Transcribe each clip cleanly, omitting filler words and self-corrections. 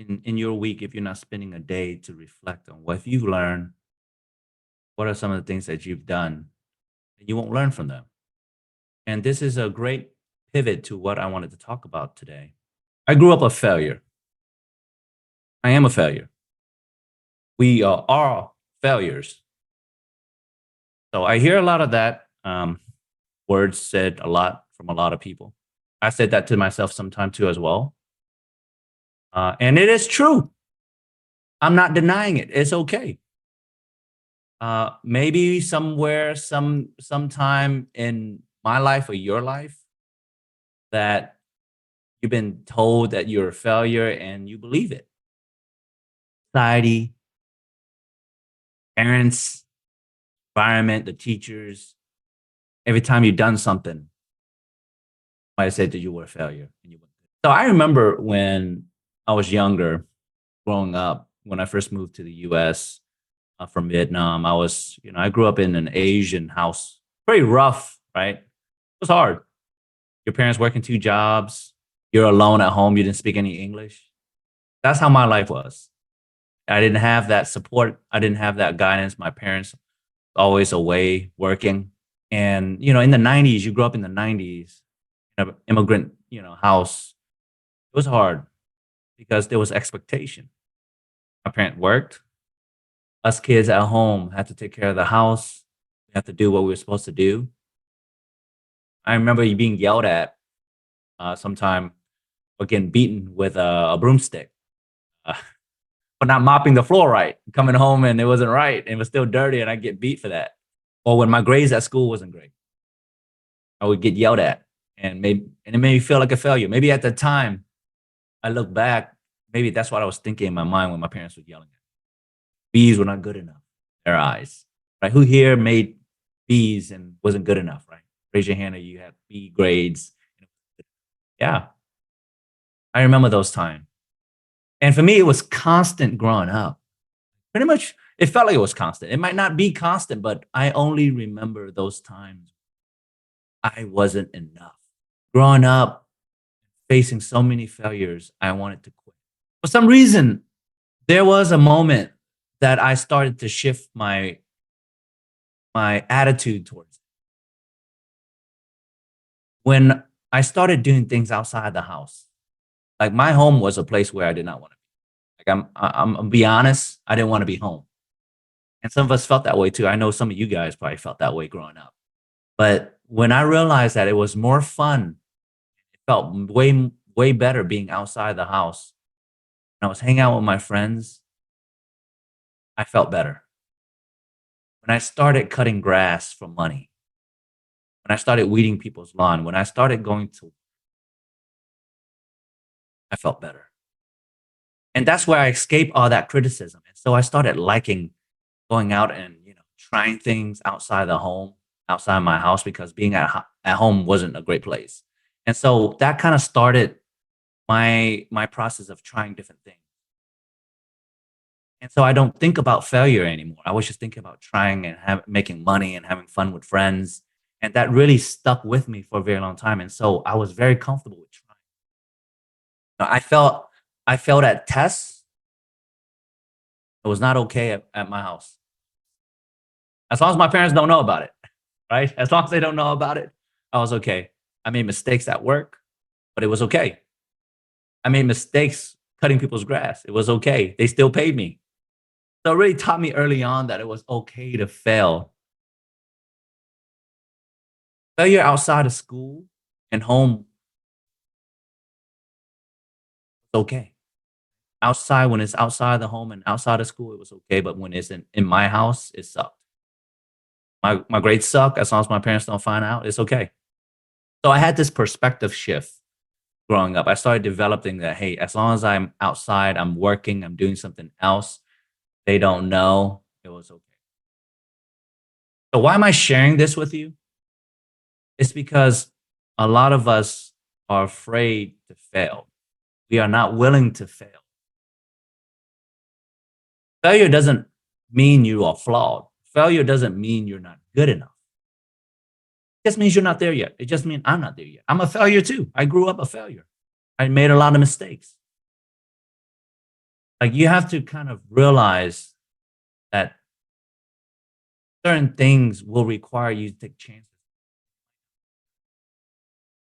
in your week, if you're not spending a day to reflect on what you've learned, what are some of the things that you've done, and you won't learn from them. And this is a great pivot to what I wanted to talk about today. I grew up a failure. I am a failure. We are all failures. So I hear a lot of that words said a lot from a lot of people. I said that to myself sometime too as well. And it is true. I'm not denying it. It's okay. Maybe somewhere, sometime in my life or your life, that you've been told that you're a failure and you believe it. Society, parents, environment, the teachers. Every time you've done something, somebody said that you were a failure. And you weren't. So I remember when I was younger, growing up, when I first moved to the U.S. From Vietnam, I grew up in an Asian house. Pretty rough, right? It was hard. Your parents working two jobs. You're alone at home. You didn't speak any English. That's how my life was. I didn't have that support. I didn't have that guidance. My parents always away working. And, in the 90s, you grew up in the 90s, immigrant, house. It was hard because there was expectation. My parent worked. Us kids at home had to take care of the house. We had to do what we were supposed to do. I remember you being yelled at sometime or getting beaten with a broomstick uh, for not mopping the floor right. Coming home and it wasn't right and it was still dirty, and I get beat for that. Or when my grades at school wasn't great, I would get yelled at, and it made me feel like a failure. Maybe at the time, I look back, maybe that's what I was thinking in my mind when my parents were yelling at me. B's were not good enough in their eyes, right? Who here made B's and wasn't good enough, right? Raise your hand if you had B grades. Yeah, I remember those times. And for me, it was constant growing up. Pretty much, it felt like it was constant. It might not be constant, but I only remember those times I wasn't enough. Growing up, facing so many failures, I wanted to quit. For some reason, there was a moment that I started to shift my attitude towards it. When I started doing things outside the house. Like my home was a place where I did not want to be. I'm gonna be honest, I didn't want to be home. And some of us felt that way too. I know some of you guys probably felt that way growing up. But when I realized that it was more fun, it felt way better being outside the house. When I was hanging out with my friends, I felt better. When I started cutting grass for money, when I started weeding people's lawn, when I started going to, I felt better. And that's where I escaped all that criticism. And so I started liking going out and, trying things outside the home, outside my house, because being at home wasn't a great place. And so that kind of started my process of trying different things. And so I don't think about failure anymore. I was just thinking about trying and making money and having fun with friends. And that really stuck with me for a very long time. And so I was very comfortable with trying. I felt at tests. It was not okay at my house. As long as my parents don't know about it, right? As long as they don't know about it, I was okay. I made mistakes at work, but it was okay. I made mistakes cutting people's grass. It was okay. They still paid me. So it really taught me early on that it was okay to fail. Failure outside of school and home is okay. Outside, when it's outside the home and outside of school, it was okay. But when it's in my house, it sucked. My grades suck. As long as my parents don't find out, it's okay. So I had this perspective shift growing up. I started developing that, hey, as long as I'm outside, I'm working, I'm doing something else, they don't know, it was okay. So why am I sharing this with you? It's because a lot of us are afraid to fail. We are not willing to fail. Failure doesn't mean you are flawed. Failure doesn't mean you're not good enough. It just means you're not there yet. It just means I'm not there yet. I'm a failure too. I grew up a failure. I made a lot of mistakes. Like you have to kind of realize that certain things will require you to take chances,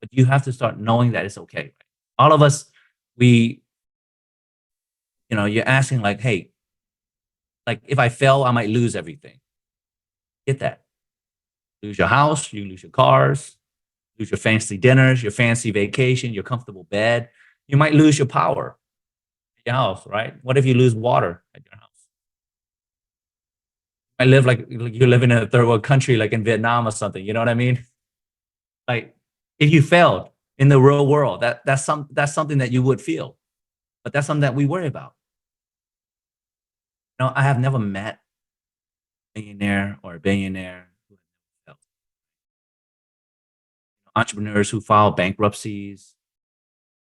but you have to start knowing that it's okay. Right? All of us, we, you're asking like, hey, like if I fail, I might lose everything. Get that. Lose your house, you lose your cars, lose your fancy dinners, your fancy vacation, your comfortable bed. You might lose your power at your house, right? What if you lose water at your house? I live like you're living in a third world country, like in Vietnam or something. You know what I mean? Like if you failed in the real world, that's something that you would feel, but that's something that we worry about. I have never met a millionaire or a billionaire, entrepreneurs who filed bankruptcies,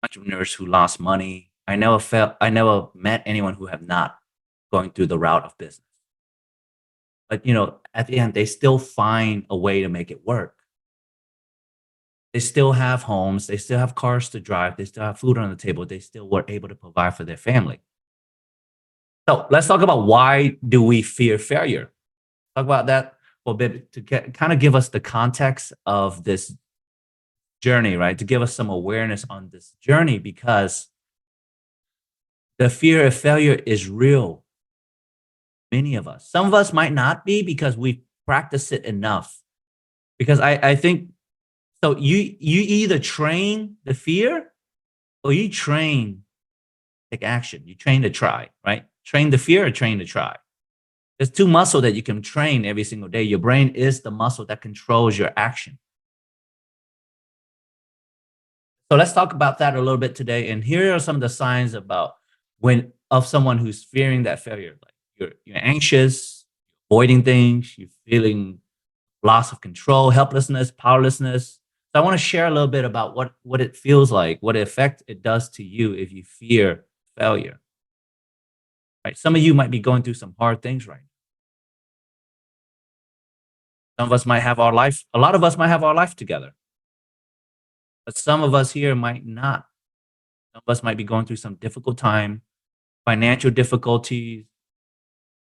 entrepreneurs who lost money. I never met anyone who have not going through the route of business. But at the end, they still find a way to make it work. They still have homes, they still have cars to drive, they still have food on the table, they still were able to provide for their family. So let's talk about why do we fear failure? Talk about that for a bit to kind of give us the context of this journey, right? To give us some awareness on this journey because the fear of failure is real. Many of us. Some of us might not be because we practice it enough. Because I think so you either train the fear or you train take action. You train to try, right? Train the fear or train to try. There's two muscles that you can train every single day. Your brain is the muscle that controls your action. So let's talk about that a little bit today. And here are some of the signs about when of someone who's fearing that failure. Like you're anxious, avoiding things, you're feeling loss of control, helplessness, powerlessness. So I want to share a little bit about what it feels like, what effect it does to you if you fear failure. Right? Some of you might be going through some hard things right now. Some of us might have our life, a lot of us might have our life together, but some of us here might not. Some of us might be going through some difficult time, financial difficulties,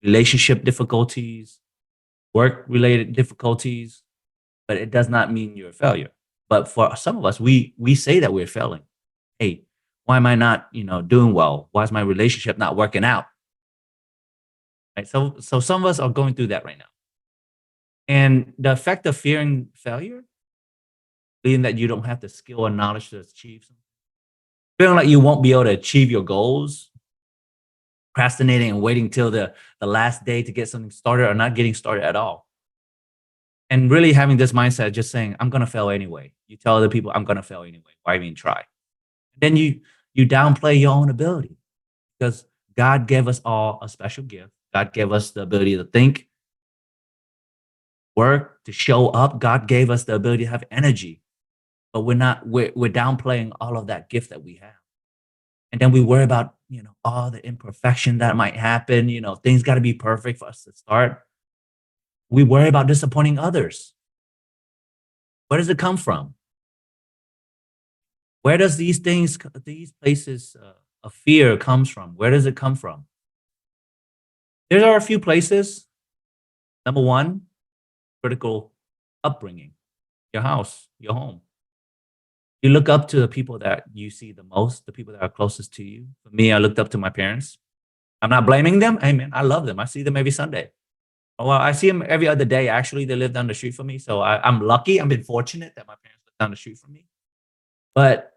relationship difficulties, work related difficulties, but it does not mean you're a failure. But for some of us, we say that we're failing. Hey, why am I not, doing well? Why is my relationship not working out? Right. So some of us are going through that right now. And the effect of fearing failure, being that you don't have the skill or knowledge to achieve something, feeling like you won't be able to achieve your goals, procrastinating and waiting till the last day to get something started or not getting started at all. And really having this mindset, just saying, I'm gonna fail anyway. You tell other people, I'm gonna fail anyway. Why even try? Then you downplay your own ability because God gave us all a special gift. God gave us the ability to think, work, to show up. God gave us the ability to have energy, but we're downplaying all of that gift that we have. And then we worry about, all the imperfection that might happen. Things got to be perfect for us to start. We worry about disappointing others. Where does it come from? Where does these places of fear comes from? Where does it come from? There are a few places. Number one, critical upbringing, your house, your home. You look up to the people that you see the most, the people that are closest to you. For me, I looked up to my parents. I'm not blaming them. Hey, man, I love them. I see them every Sunday. Well, I see them every other day. Actually, they live down the street from me. So I'm lucky. I've been fortunate that my parents live down the street from me. But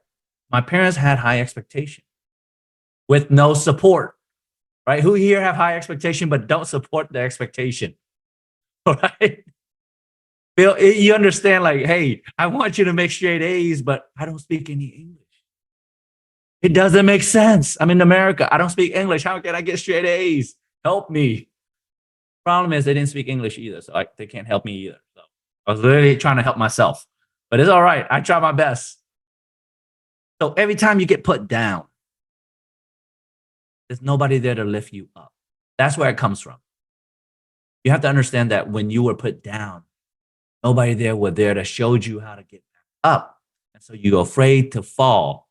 my parents had high expectation with no support, right? Who here have high expectation but don't support the expectation, right? Bill, you understand, like, hey, I want you to make straight A's, but I don't speak any English. It doesn't make sense. I'm in America. I don't speak English. How can I get straight A's? Help me. Problem is, they didn't speak English either, so they can't help me either. So I was literally trying to help myself, but it's all right. I try my best. So every time you get put down, there's nobody there to lift you up. That's where it comes from. You have to understand that when you were put down, nobody there were there that showed you how to get back up. And so you're afraid to fall.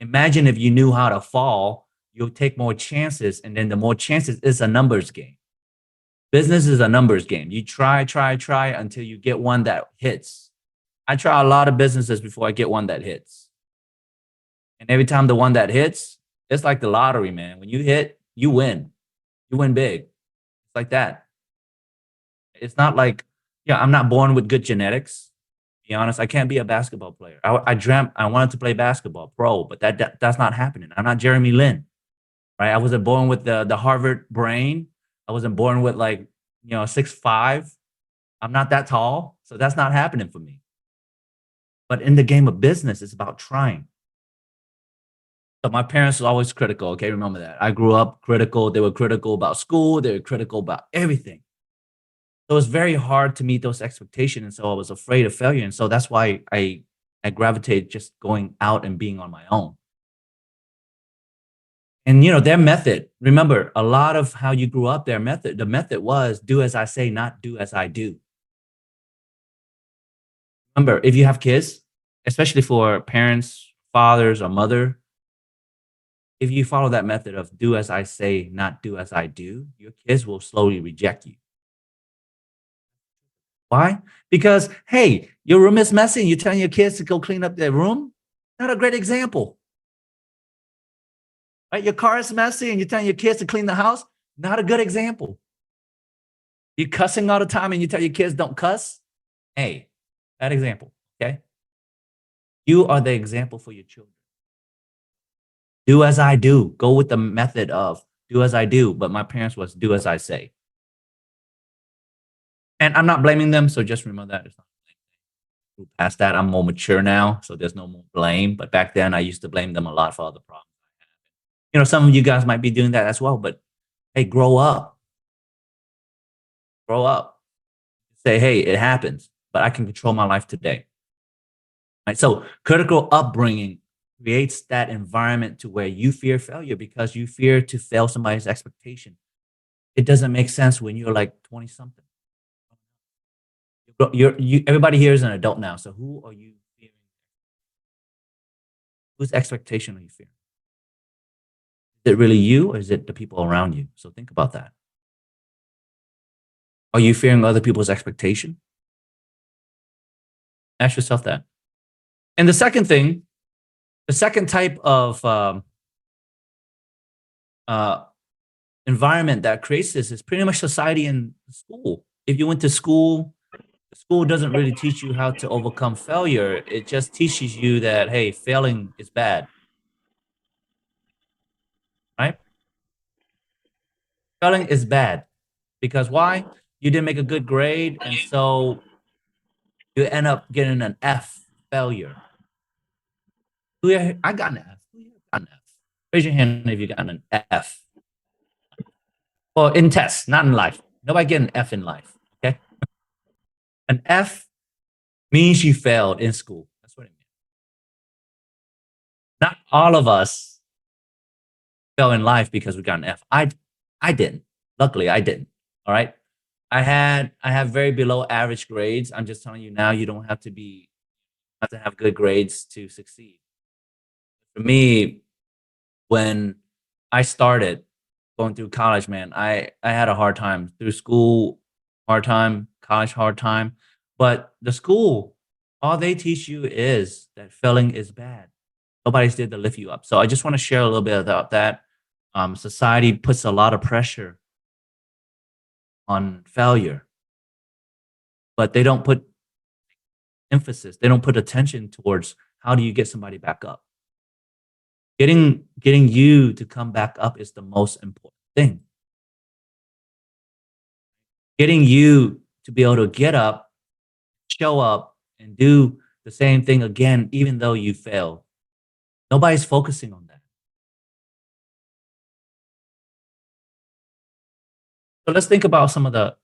Imagine if you knew how to fall, you'll take more chances, and then the more chances is a numbers game. Business is a numbers game. You try until you get one that hits. I try a lot of businesses before I get one that hits. And every time the one that hits, it's like the lottery, man. When you hit, you win. You win big. It's like that. It's not like, yeah, I'm not born with good genetics. To be honest, I can't be a basketball player. I dreamt I wanted to play basketball pro, but that's not happening. I'm not Jeremy Lin, right? I wasn't born with the Harvard brain. I wasn't born with like 6'5". I'm not that tall, so that's not happening for me. But in the game of business, it's about trying. So my parents were always critical. Okay, remember that. I grew up critical. They were critical about school. They were critical about everything. So it's very hard to meet those expectations, and so I was afraid of failure, and so that's why I gravitated just going out and being on my own. And their method. Remember, a lot of how you grew up, their method. The method was do as I say, not do as I do. Remember, if you have kids, especially for parents, fathers, or mother, if you follow that method of do as I say, not do as I do, your kids will slowly reject you. Why? Because, hey, your room is messy and you're telling your kids to go clean up their room. Not a great example. Right? Your car is messy and you're telling your kids to clean the house. Not a good example. You're cussing all the time and you tell your kids don't cuss. Hey, that example. Okay. You are the example for your children. Do as I do. Go with the method of do as I do. But my parents was do as I say. And I'm not blaming them. So just remember that. It's not past that. I'm more mature now. So there's no more blame. But back then, I used to blame them a lot for all the problems. Some of you guys might be doing that as well. But hey, grow up. Grow up. Say, hey, it happens. But I can control my life today. Right? So critical upbringing creates that environment to where you fear failure because you fear to fail somebody's expectation. It doesn't make sense when you're like 20 something. Everybody here is an adult now. So who are you fearing? Whose expectation are you fearing? Is it really you or is it the people around you? So think about that. Are you fearing other people's expectation? Ask yourself that. And the second thing, the second type of uh, environment that creates this is pretty much society and school. If you went to school, school doesn't really teach you how to overcome failure. It just teaches you that, hey, failing is bad, right? Failing is bad because why? You didn't make a good grade, and so you end up getting an F failure. I got an F. Who here got an F? Raise your hand if you got an F. Well, in tests, not in life. Nobody get an F in life. Okay. An F means you failed in school. That's what it means. Not all of us fail in life because we got an F. I didn't. Luckily, I didn't. All right. I have very below average grades. I'm just telling you now, you don't have to have good grades to succeed. For me, when I started going through college, man, I had a hard time through school, hard time, college, hard time. But the school, all they teach you is that failing is bad. Nobody's there to lift you up. So I just want to share a little bit about that. Society puts a lot of pressure on failure, but they don't put emphasis, they don't put attention towards how do you get somebody back up. Getting you to come back up is the most important thing. Getting you to be able to get up, show up, and do the same thing again, even though you failed. Nobody's focusing on that. So let's think about some of the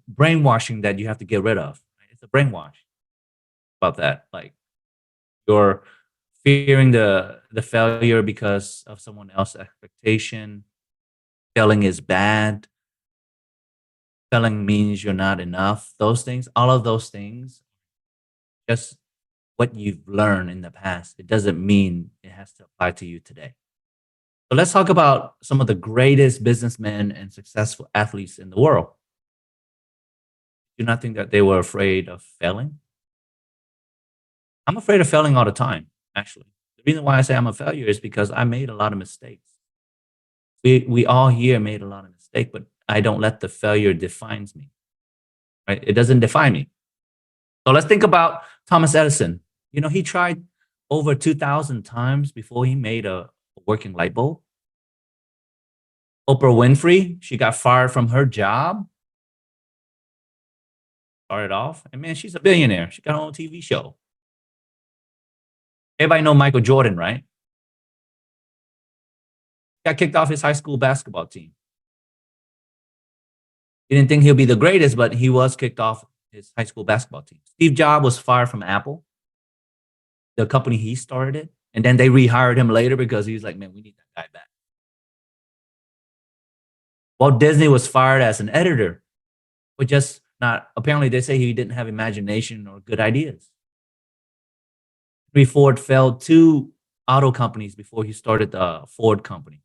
brainwashing that you have to get rid of. It's a brainwash about that. Like you're fearing the failure because of someone else's expectation. Failing is bad. Failing means you're not enough. Those things, all of those things, just what you've learned in the past. It doesn't mean it has to apply to you today. So let's talk about some of the greatest businessmen and successful athletes in the world. Do not think that they were afraid of failing? I'm afraid of failing all the time, actually. The reason why I say I'm a failure is because I made a lot of mistakes. We all here made a lot of mistakes, but I don't let the failure defines me, right? It doesn't define me. So let's think about Thomas Edison. He tried over 2,000 times before he made a working light bulb. Oprah Winfrey, she got fired from her job, started off, and man, she's a billionaire. She got her own TV show. Everybody know Michael Jordan, right? Got kicked off his high school basketball team. He didn't think he'll be the greatest, but he was kicked off his high school basketball team. Steve Jobs was fired from Apple, the company he started it, and then they rehired him later because he was like, man, we need that guy back. Walt Disney was fired as an editor, but just not, apparently they say he didn't have imagination or good ideas. Henry Ford failed 2 auto companies before he started the Ford company.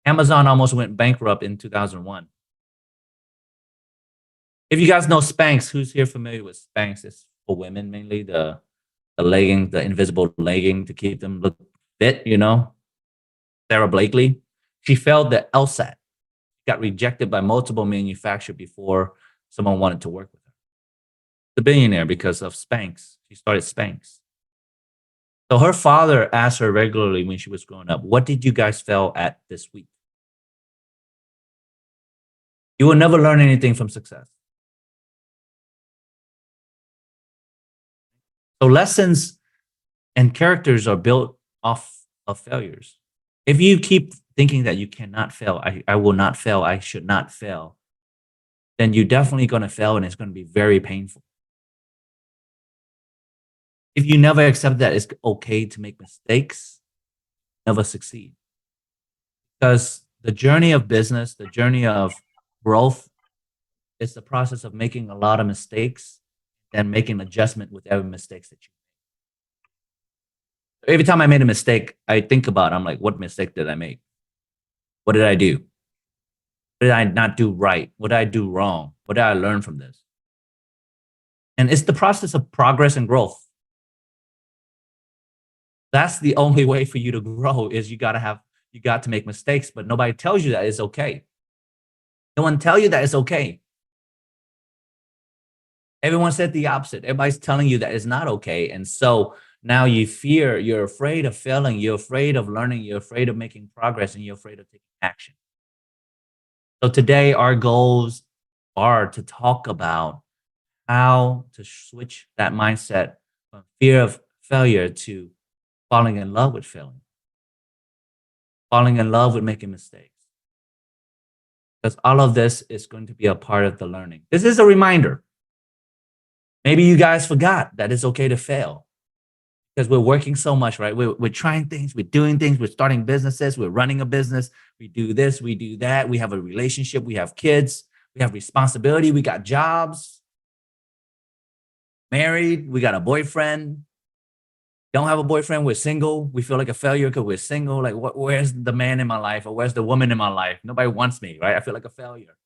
Amazon almost went bankrupt in 2001. If you guys know Spanx, who's here familiar with Spanx? It's for women mainly, the legging, the invisible legging to keep them look fit, Sarah Blakely. She failed the LSAT, got rejected by multiple manufacturers before someone wanted to work with her. The billionaire because of Spanx. She started Spanx. So her father asked her regularly when she was growing up, what did you guys fail at this week? You will never learn anything from success. So lessons and characters are built off of failures. If you keep thinking that you cannot fail, I will not fail, I should not fail, then you're definitely going to fail and it's going to be very painful. If you never accept that it's okay to make mistakes, never succeed. Because the journey of business, the journey of growth, is the process of making a lot of mistakes and making adjustment with every mistakes that you make. Every time I made a mistake, I think about, I'm like, what mistake did I make? What did I do? What did I not do right? What did I do wrong? What did I learn from this? And it's the process of progress and growth. That's the only way for you to grow is you got to make mistakes, but nobody tells you that it's okay. No one tell you that it's okay. Everyone said the opposite. Everybody's telling you that it's not okay. And so now you're afraid of failing, you're afraid of learning, you're afraid of making progress, and you're afraid of taking action. So today our goals are to talk about how to switch that mindset from fear of failure to falling in love with failing, falling in love with making mistakes. Because all of this is going to be a part of the learning. This is a reminder. Maybe you guys forgot that it's okay to fail because we're working so much, right? We're trying things, we're doing things, we're starting businesses, we're running a business, we do this, we do that, we have a relationship, we have kids, we have responsibility, we got jobs, married, we got a boyfriend. Don't have a boyfriend, we're single. We feel like a failure because we're single. Like, where's the man in my life or where's the woman in my life? Nobody wants me, right? I feel like a failure.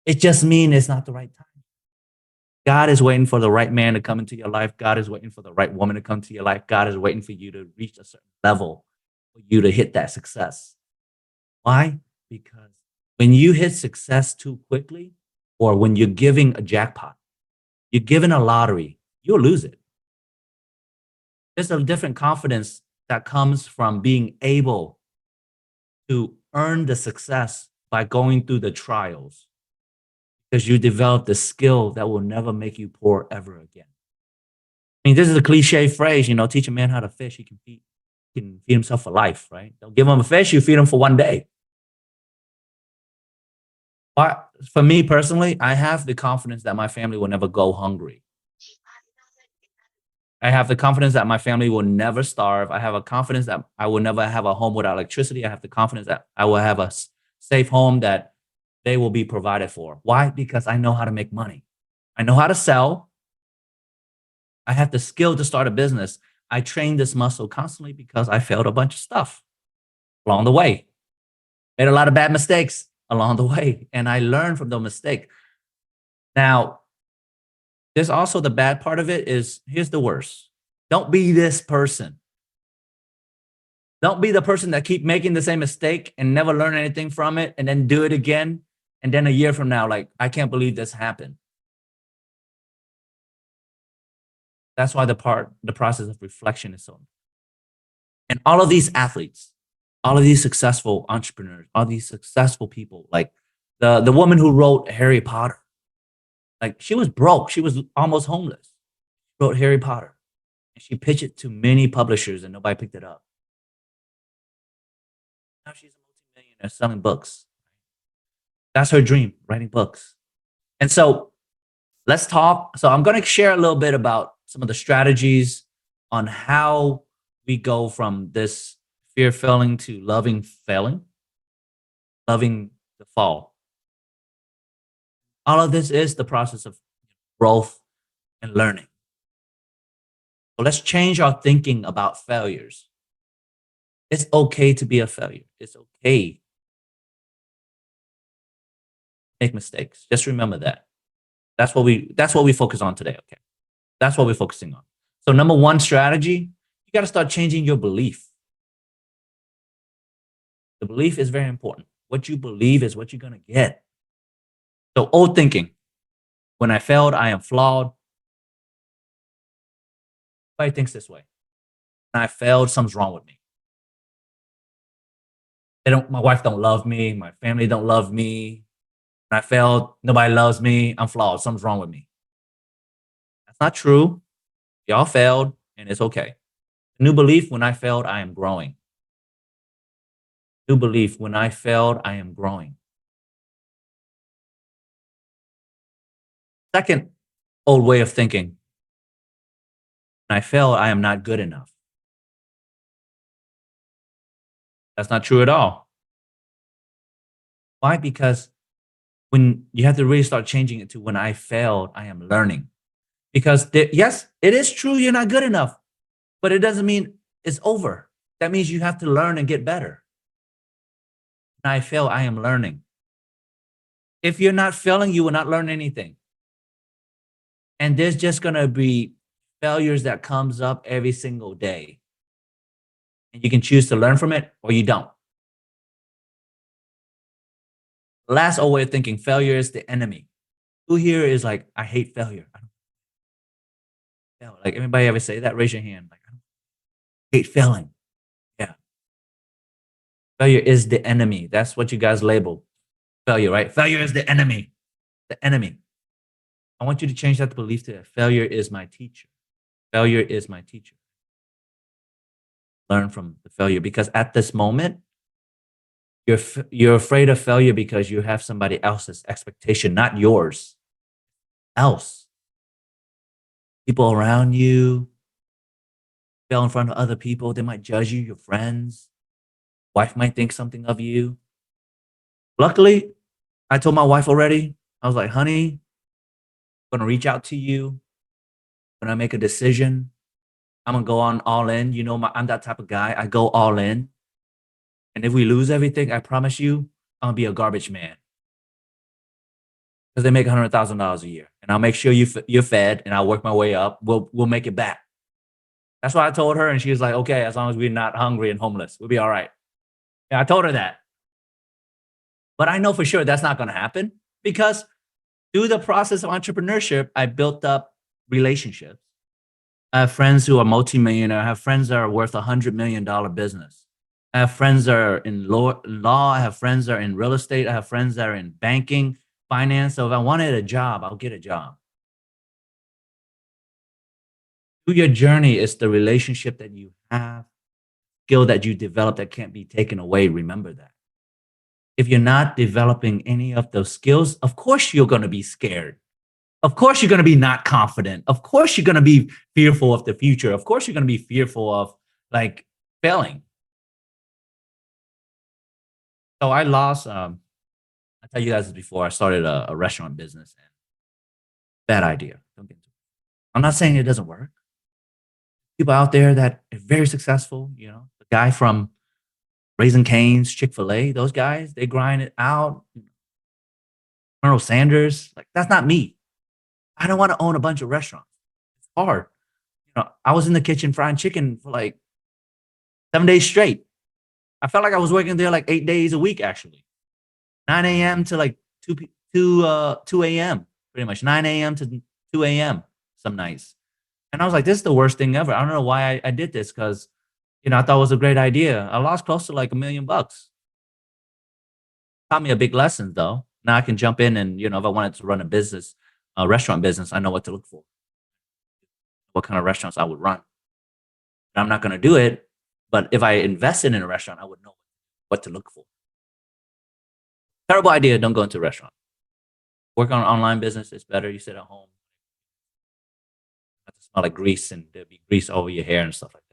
It just means it's not the right time. God is waiting for the right man to come into your life. God is waiting for the right woman to come to your life. God is waiting for you to reach a certain level for you to hit that success. Why? Because when you hit success too quickly, or when you're giving a jackpot, you're giving a lottery, you'll lose it. There's a different confidence that comes from being able to earn the success by going through the trials because you develop the skill that will never make you poor ever again. I mean, this is a cliche phrase, teach a man how to fish, he can feed himself for life, right? Don't give him a fish, you feed him for one day. But for me personally, I have the confidence that my family will never go hungry. I have the confidence that my family will never starve. I have a confidence that I will never have a home without electricity. I have the confidence that I will have a safe home that they will be provided for. Why? Because I know how to make money. I know how to sell. I have the skill to start a business. I trained this muscle constantly because I failed a bunch of stuff along the way, made a lot of bad mistakes along the way, and I learned from those mistakes. Now, there's also the bad part of it is here's the worst. Don't be this person. Don't be the person that keep making the same mistake and never learn anything from it and then do it again. And then a year from now, like, I can't believe this happened. That's why the process of reflection is so important. And all of these athletes, all of these successful entrepreneurs, all these successful people, like the woman who wrote Harry Potter, like she was broke. She was almost homeless. She wrote Harry Potter. And she pitched it to many publishers and nobody picked it up. Now she's a multimillionaire selling books. That's her dream, writing books. And so let's talk. So I'm going to share a little bit about some of the strategies on how we go from this fear of failing to loving failing, loving the fall. All of this is the process of growth and learning. So let's change our thinking about failures. It's okay to be a failure. It's okay to make mistakes. Just remember that. That's what we focus on today. Okay. That's what we're focusing on. So number one strategy, you got to start changing your belief. The belief is very important. What you believe is what you're going to get. So old thinking, when I failed, I am flawed. Everybody thinks this way. When I failed, something's wrong with me. My wife don't love me. My family don't love me. When I failed, nobody loves me. I'm flawed. Something's wrong with me. That's not true. Y'all failed, and it's okay. New belief, when I failed, I am growing. New belief, when I failed, I am growing. Second old way of thinking, when I fail, I am not good enough. That's not true at all. Why? Because when you have to really start changing it to when I failed, I am learning. Because yes, it is true you're not good enough, but it doesn't mean it's over. That means you have to learn and get better. When I fail, I am learning. If you're not failing, you will not learn anything. And there's just going to be failures that comes up every single day. And you can choose to learn from it or you don't. Last old way of thinking, failure is the enemy. Who here is like, I hate failure? I don't fail. Like, anybody ever say that? Raise your hand. Like, I hate failing. Yeah. Failure is the enemy. That's what you guys label failure, right? Failure is the enemy. The enemy. I want you to change that belief to failure is my teacher. Failure is my teacher. Learn from the failure because at this moment, you're afraid of failure because you have somebody else's expectation, not yours. Else. People around you fail in front of other people. They might judge you, your friends. Wife might think something of you. Luckily, I told my wife already. I was like, honey, I'm gonna reach out to you. When I make a decision, I'm gonna go on all in. You know, I'm that type of guy. I go all in. And if we lose everything, I promise you, I'm gonna be a garbage man. Because they make $100,000 a year, and I'll make sure you're fed, and I'll work my way up. We'll make it back. That's what I told her, and she was like, okay, as long as we're not hungry and homeless, we'll be all right. And I told her that. But I know for sure that's not gonna happen because through the process of entrepreneurship, I built up relationships. I have friends who are multimillionaire. I have friends that are worth $100 million business. I have friends that are in law. I have friends that are in real estate. I have friends that are in banking, finance. So if I wanted a job, I'll get a job. Through your journey, it's the relationship that you have, skill that you develop that can't be taken away. Remember that. If you're not developing any of those skills, of course you're going to be scared. Of course you're going to be not confident. Of course you're going to be fearful of the future. Of course you're going to be fearful of like failing. So I lost, I tell you guys this before, I started a restaurant business. And bad idea. Don't get into it. I'm not saying it doesn't work. People out there that are very successful, the guy from Raising Cane's, Chick-fil-A, those guys, they grind it out. Colonel Sanders, like that's not me. I don't want to own a bunch of restaurants. It's hard. I was in the kitchen frying chicken for like 7 days straight. I felt like I was working there like 8 days a week, actually. 9 a.m. to like 2 a.m., pretty much 9 a.m. to 2 a.m. some nights. And I was like, this is the worst thing ever. I don't know why I did this because, I thought it was a great idea. I lost close to like $1 million. Taught me a big lesson though. Now I can jump in and, if I wanted to run a business, a restaurant business, I know what to look for, what kind of restaurants I would run. And I'm not going to do it. But if I invested in a restaurant, I would know what to look for. Terrible idea. Don't go into a restaurant. Work on an online business. It's better. You sit at home. Have to smell like grease and there'll be grease over your hair and stuff like that.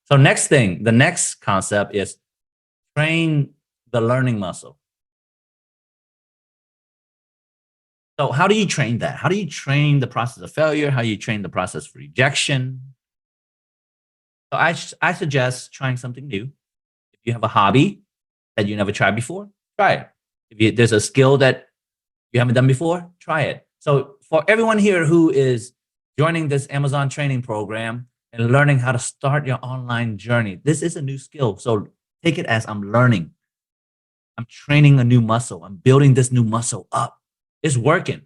So the next concept is train the learning muscle. So how do you train that? How do you train the process of failure? How do you train the process of rejection? So I suggest trying something new. If you have a hobby that you never tried before, try it. If there's a skill that you haven't done before, try it. So for everyone here who is joining this Amazon training program and learning how to start your online journey, this is a new skill. So take it as I'm learning. I'm training a new muscle. I'm building this new muscle up. It's working.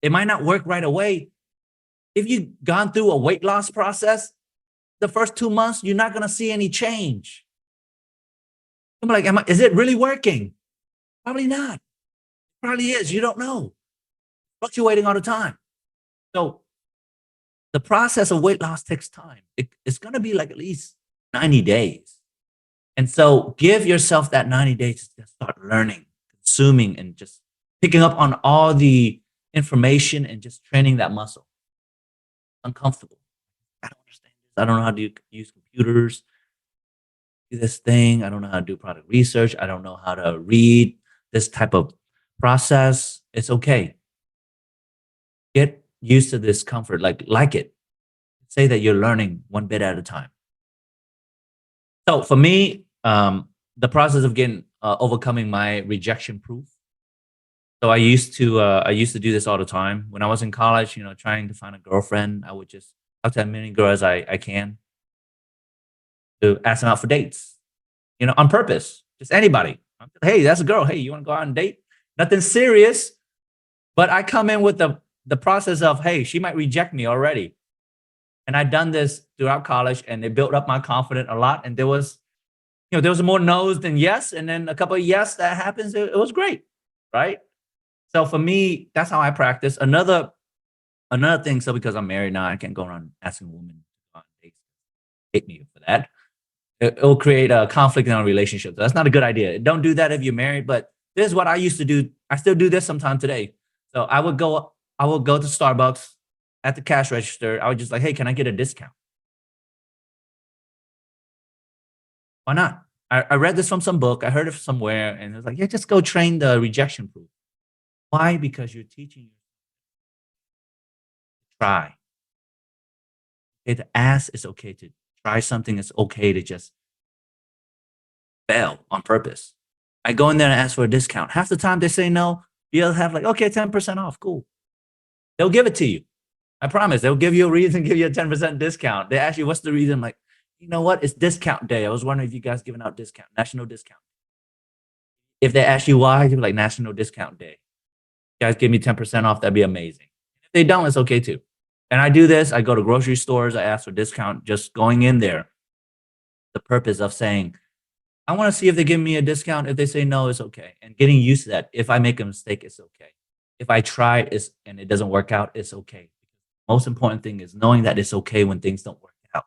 It might not work right away. If you've gone through a weight loss process, the first 2 months, you're not going to see any change. I'm like, is it really working? Probably not. Probably is. You don't know. Fluctuating all the time. So the process of weight loss takes time. It's going to be like at least 90 days. And so give yourself that 90 days to start learning, consuming, and just picking up on all the information and just training that muscle. Uncomfortable. I don't understand this. I don't know how to use computers, do this thing. I don't know how to do product research. I don't know how to read this type of process. It's okay. Get used to this comfort, like it. Say that you're learning one bit at a time. So for me, the process of overcoming my rejection proof. So I used to do this all the time when I was in college. Trying to find a girlfriend, I would just talk to as many girls as I can to ask them out for dates. On purpose, just anybody. Hey, that's a girl. Hey, you want to go out and date? Nothing serious, but I come in with the process of, hey, she might reject me already. And I've done this throughout college, and it built up my confidence a lot. And there was more no's than yes, and then a couple of yes that happens. It was great, right? So for me, that's how I practice. Another thing. So because I'm married now, I can't go around asking women on dates. Hate me for that. It'll create a conflict in our relationship. So that's not a good idea. Don't do that if you're married. But this is what I used to do. I still do this sometime today. So I would go to Starbucks at the cash register. I would just like, hey, can I get a discount? Why not? I read this from some book. I heard it somewhere, and it was like, yeah, just go train the rejection proof. Why? Because you're teaching you to try. Okay, to ask is okay. To try something, it's okay to just fail on purpose. I go in there and ask for a discount. Half the time they say no. You'll have like, okay, 10% off. Cool. They'll give it to you. I promise. They'll give you a reason, give you a 10% discount. They ask you, what's the reason? I'm like, you know what? It's discount day. I was wondering if you guys giving out discount, national discount. If they ask you why, you're like, national discount day. You guys give me 10% off. That'd be amazing. If they don't, it's okay too. And I do this. I go to grocery stores. I ask for discount, just going in there. The purpose of saying, I want to see if they give me a discount. If they say no, it's okay. And getting used to that. If I make a mistake, it's okay. If I try and it doesn't work out, it's okay. Most important thing is knowing that it's okay when things don't work out.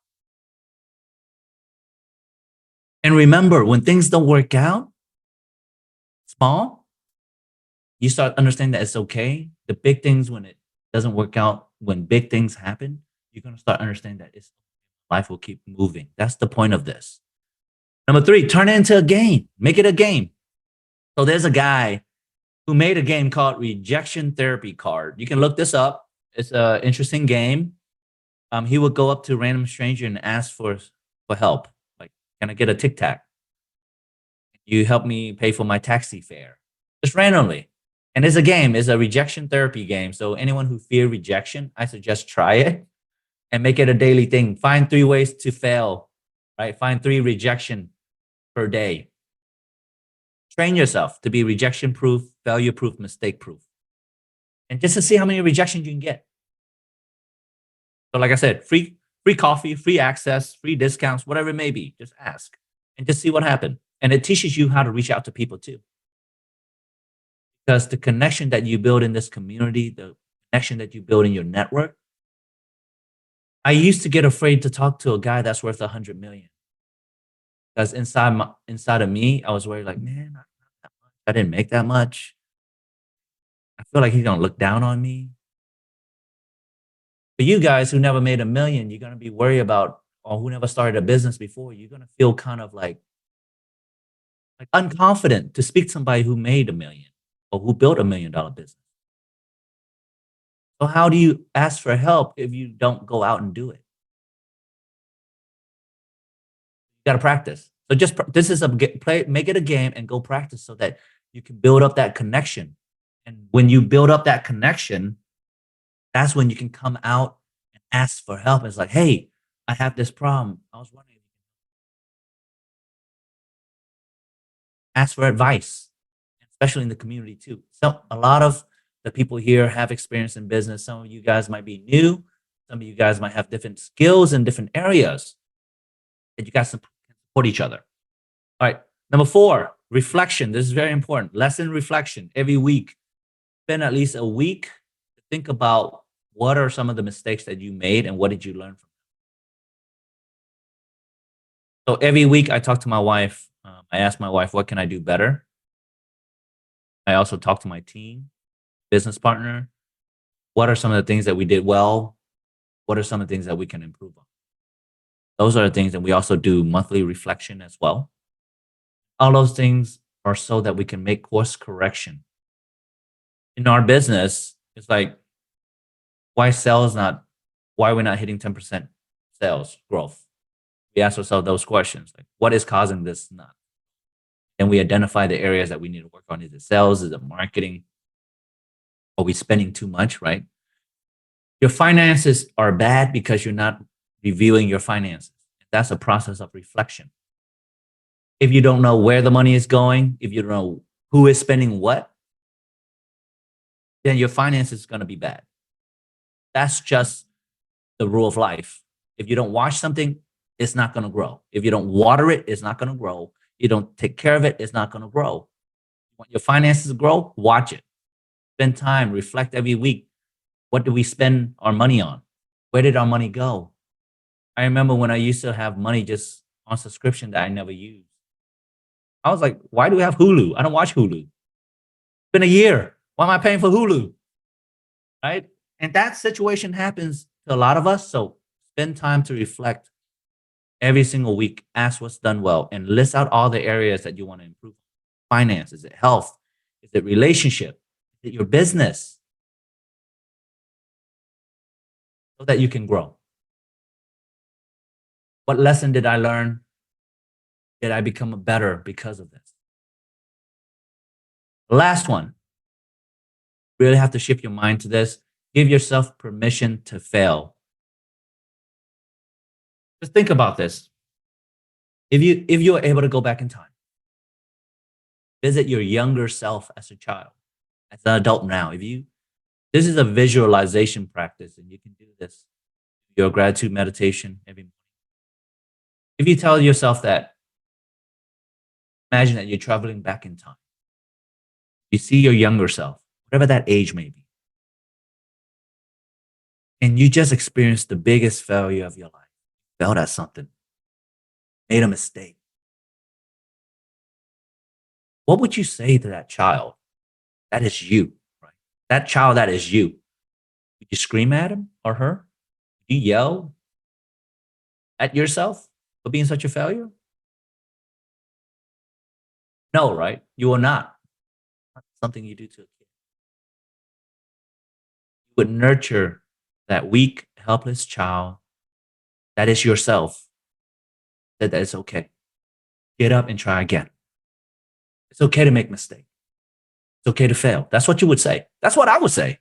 And remember, when things don't work out, small, you start understanding that it's okay. The big things, when it doesn't work out, when big things happen, you're going to start understanding that life will keep moving. That's the point of this. Number 3, turn it into a game. Make it a game. So there's a guy who made a game called Rejection Therapy Card. You can look this up. It's an interesting game. He would go up to a random stranger and ask for help. Like, can I get a tic tac? You help me pay for my taxi fare, just randomly. And it's a game. It's a rejection therapy game. So anyone who fear rejection, I suggest try it and make it a daily thing. Find 3 ways to fail, right? Find 3 rejection per day. Train yourself to be rejection proof, failure proof, mistake proof, and just to see how many rejections you can get. So, like I said, free coffee, free access, free discounts, whatever it may be. Just ask and just see what happens. And it teaches you how to reach out to people too, because the connection that you build in this community, the connection that you build in your network. I used to get afraid to talk to a guy that's worth 100 million, because inside of me, I was worried like, man, I didn't make that much. I feel like he's gonna look down on me. For you guys who never made a million, you're gonna be worried about, or who never started a business before, you're gonna feel kind of like unconfident to speak to somebody who made a million or who built $1 million business. So how do you ask for help if you don't go out and do it? You got to practice. So this is play, make it a game and go practice so that you can build up that connection. And when you build up that connection, that's when you can come out and ask for help. It's like, hey, I have this problem. I was wondering, ask for advice, especially in the community too. So a lot of the people here have experience in business. Some of you guys might be new. Some of you guys might have different skills in different areas that you guys can support each other. All right. Number 4, reflection. This is very important. Lesson reflection every week. Spend at least a week to think about what are some of the mistakes that you made and what did you learn from them. So every week I talk to my wife. I ask my wife, what can I do better? I also talk to my team, business partner. What are some of the things that we did well? What are some of the things that we can improve on? Those are the things that we also do monthly reflection as well. All those things are so that we can make course correction. In our business, it's like, why we're not hitting 10% sales growth? We ask ourselves those questions, like what is causing this not? And we identify the areas that we need to work on. Is it sales? Is it marketing? Are we spending too much, right? Your finances are bad because you're not reviewing your finances. That's a process of reflection. If you don't know where the money is going, if you don't know who is spending what, then your finances is going to be bad. That's just the rule of life. If you don't wash something, it's not going to grow. If you don't water it, it's not going to grow. You don't take care of it, it's not going to grow. You want your finances to grow? Watch it. Spend time, reflect every week. What do we spend our money on? Where did our money go? I remember when I used to have money just on subscription that I never used. I was like, why do we have Hulu? I don't watch Hulu. It's been a year. Why am I paying for Hulu? Right? And that situation happens to a lot of us. So spend time to reflect every single week. Ask what's done well and list out all the areas that you want to improve. Finance? Is it health? Is it relationship? Is it your business? So that you can grow. What lesson did I learn? Did I become a better because of this? The last one. Really have to shift your mind to this. Give yourself permission to fail. Just think about this. If you're able to go back in time, visit your younger self as a child, as an adult now. This is a visualization practice, and you can do this. Your gratitude meditation every morning. If you tell yourself that, imagine that you're traveling back in time. You see your younger self, whatever that age may be, and you just experienced the biggest failure of your life. Failed at something, made a mistake. What would you say to that child? That is you, right? That child that is you. Would you scream at him or her? Would you yell at yourself for being such a failure? No, right? You will not. That's something you do to a kid. You would nurture that weak, helpless child that is yourself, that it's okay. Get up and try again. It's okay to make mistakes. It's okay to fail. That's what you would say. That's what I would say.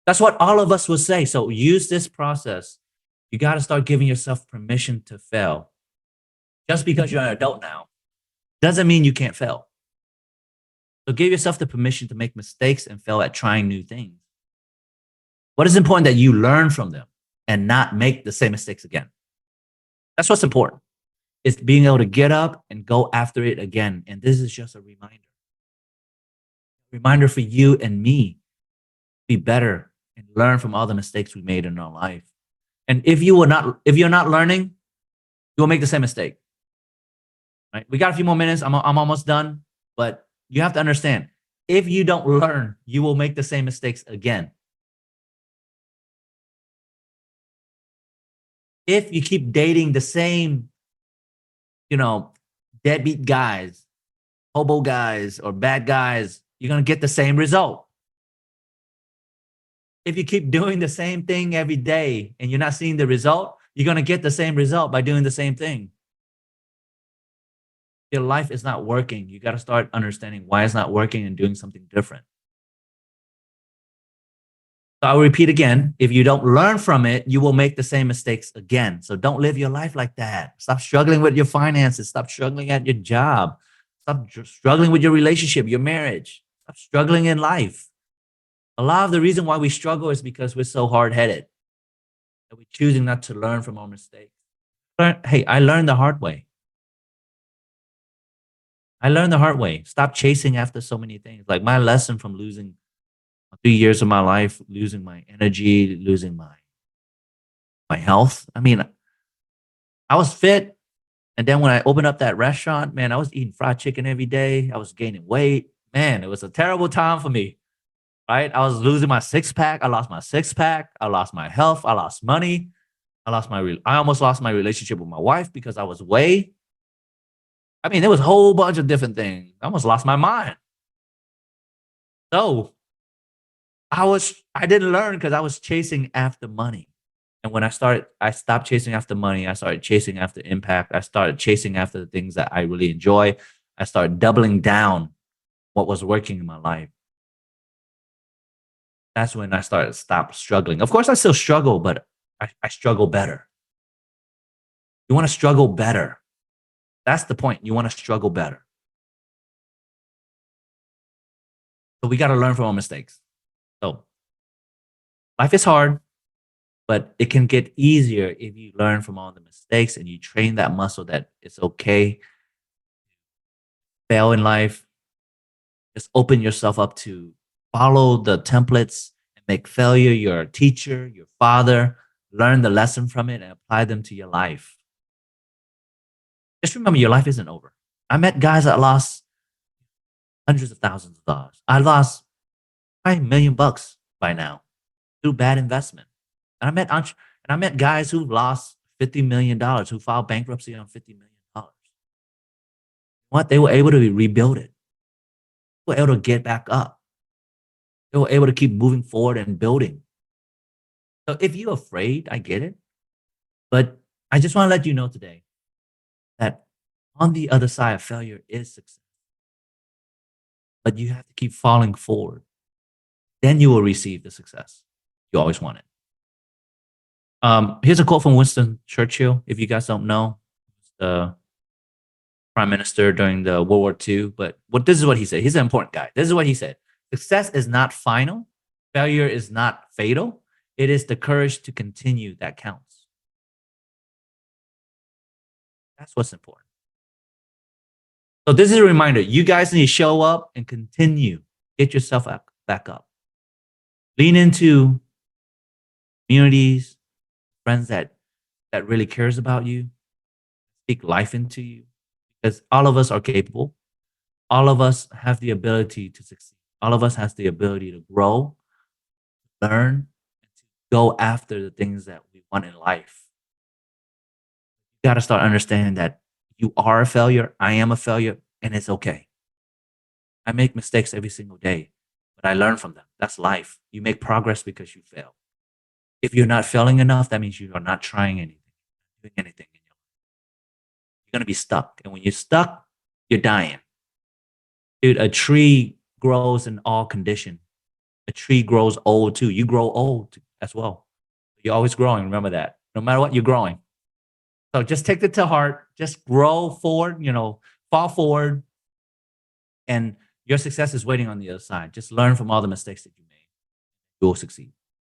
That's what all of us would say. So use this process. You got to start giving yourself permission to fail. Just because you're an adult now doesn't mean you can't fail. So give yourself the permission to make mistakes and fail at trying new things. What is important that you learn from them and not make the same mistakes again. That's what's important. It's being able to get up and go after it again. And this is just a reminder. Reminder for you and me to be better and learn from all the mistakes we made in our life. And if you're not learning, you will make the same mistake. Right? We got a few more minutes. I'm almost done. But you have to understand, if you don't learn, you will make the same mistakes again. If you keep dating the same, deadbeat guys, hobo guys, or bad guys, you're going to get the same result. If you keep doing the same thing every day and you're not seeing the result, you're going to get the same result by doing the same thing. Your life is not working. You got to start understanding why it's not working and doing something different. So I'll repeat again. If you don't learn from it, you will make the same mistakes again. So don't live your life like that. Stop struggling with your finances. Stop struggling at your job. Stop struggling with your relationship, your marriage. Stop struggling in life. A lot of the reason why we struggle is because we're so hard-headed that we're choosing not to learn from our mistakes. Hey, I learned the hard way. Stop chasing after so many things. Like my lesson from losing 3 years of my life, losing my energy, losing my health. I mean, I was fit. And then when I opened up that restaurant, man, I was eating fried chicken every day. I was gaining weight. Man, it was a terrible time for me. Right? I was losing my six pack. I lost my six pack. I lost my health. I lost money. I almost lost my relationship with my wife because I was way. I mean, there was a whole bunch of different things. I almost lost my mind. So I didn't learn because I was chasing after money. And when I stopped chasing after money. I started chasing after impact. I started chasing after the things that I really enjoy. I started doubling down what was working in my life. That's when I started stop struggling. Of course, I still struggle, but I struggle better. You want to struggle better. That's the point. You want to struggle better. So we got to learn from our mistakes. So life is hard, but it can get easier if you learn from all the mistakes and you train that muscle that it's okay. Fail in life. Just open yourself up to follow the templates and make failure your teacher, your father. Learn the lesson from it and apply them to your life. Just remember, your life isn't over. I met guys that lost hundreds of thousands of dollars. I lost $5 million by now through bad investment. And I met guys who lost $50 million, who filed bankruptcy on $50 million. What? They were able to rebuild it. They were able to get back up. They were able to keep moving forward and building. So if you're afraid, I get it. But I just want to let you know today that on the other side of failure is success. But you have to keep falling forward. Then you will receive the success you always wanted. Here's a quote from Winston Churchill. If you guys don't know, the prime minister during the World War II. But this is what he said. He's an important guy. This is what he said. Success is not final. Failure is not fatal. It is the courage to continue that counts. That's what's important. So this is a reminder. You guys need to show up and continue. Get yourself back up. Lean into communities, friends that really cares about you. Speak life into you. Because all of us are capable. All of us have the ability to succeed. All of us has the ability to grow, learn, and to go after the things that we want in life. You got to start understanding that you are a failure. I am a failure, and it's okay. I make mistakes every single day, but I learn from them. That's life. You make progress because you fail. If you're not failing enough, that means you are not trying anything, doing anything in your life. You're gonna be stuck. And when you're stuck, you're dying. Dude, a tree grows in all condition. A tree grows old too. You grow old as well. You're always growing. Remember that. No matter what, you're growing. So just take it to heart. Just grow forward, fall forward, and your success is waiting on the other side. Just learn from all the mistakes that you made. You will succeed.